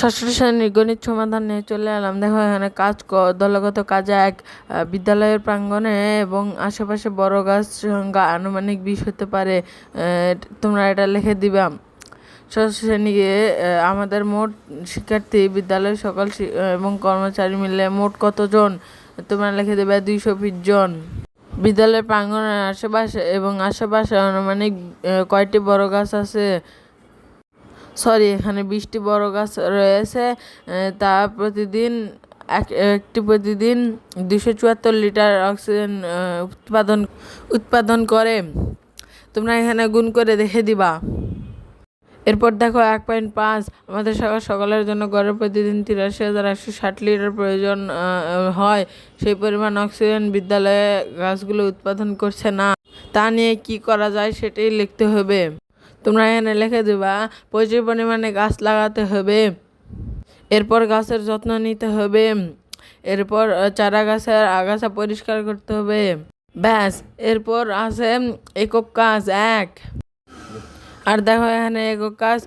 ষষ্ঠ শ্রেণীর গণিত সমাধান নিয়ে চলে এলাম। দেখো এখানে দলগত কাজে বিদ্যালয়ের প্রাঙ্গণে এবং আশেপাশে বড় গাছ সংখ্যা আনুমানিক 20 হতে পারে। তোমরা এটা লিখে দিবা। ষষ্ঠ শ্রেণীকে আমাদের মোট শিক্ষার্থী বিদ্যালয়ের সকল এবং কর্মচারী মিলে মোট কতজন? তোমরা লিখে দেবে 220 জন। বিদ্যালয়ের প্রাঙ্গণের আশেপাশে আনুমানিক কয়টি বড় গাছ আছে? এখানে 20টি বড় গাছ রয়েছে। তা প্রতিদিন 274 লিটার অক্সিজেন উৎপাদন করে। তোমরা এখানে গুণ করে দেখে দিবা। এরপর দেখো 1.5 আমাদের সকলের জন্য গড়ে প্রতিদিন 83,160 লিটার প্রয়োজন হয়। সেই পরিমাণ অক্সিজেন বিদ্যালয়ে গাছগুলো উৎপাদন করছে না। তা নিয়ে কি করা যায় সেটাই লিখতে হবে। তোমরা এখানে লিখে দেবা প্রচুর পরিমাণে গাছ লাগাতে হবে। এরপর গাছের যত্ন নিতে হবে। এরপর চারা গাছের আগাছা পরিষ্কার করতে হবে। ব্যাস, এরপর আছে একক কাজ 1। আর দেখো এখানে একক কাজ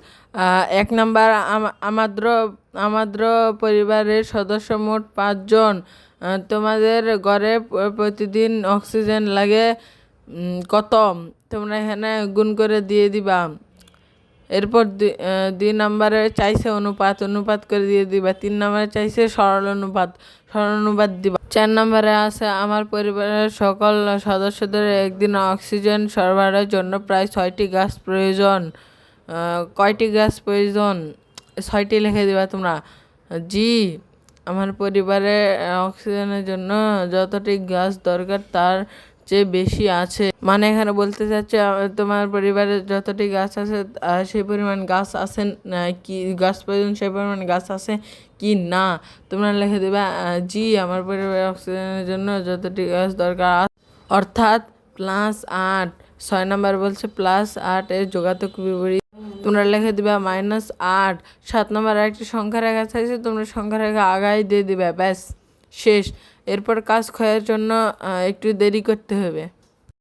1 নাম্বার, আমাদের পরিবারের সদস্য মোট 5 জন। তোমাদের ঘরে প্রতিদিন অক্সিজেন লাগে কত? তোমরা এখানে গুণ করে দিয়ে দিবা। এরপর 2 নাম্বারে চাইছে অনুপাত করে দিয়ে দিবা। 3 নাম্বারে চাইছে সরল অনুপাত দিবা। 4 নাম্বারে আছে আমার পরিবারের সকল সদস্যদের একদিন অক্সিজেন সরবরাহের জন্য প্রায় 6টি গাছ প্রয়োজন। কয়টি গাছ প্রয়োজন? 6টি লিখে দিবা তোমরা। আমার পরিবারে অক্সিজেনের জন্য যতটি গাছ দরকার তার চেয়ে বেশি আছে। মানে এখানে বলতে চাচ্ছে তোমার পরিবারে যতটি গাছ আছে সেই পরিমাণ গাছ আছে কি, গাছ প্রয়োজন সেই পরিমাণ গাছ আছে কি না। তোমরা লিখে দেবা আমার পরিবারে অক্সিজেনের জন্য যতটি গাছ দরকার, অর্থাৎ +8। 6 নাম্বার বলছে +8 এর যোগাত্মক বিপরীত। তোমরা লিখে দিবা -8। 7 নাম্বার একটি সংখ্যা রেখা চাইছে, তোমরা সংখ্যা রেখা আগায় দিয়ে দিবা। ব্যাস শেষ। এরপর কাজ ক্ষয়ের জন্য একটু দেরি করতে হবে।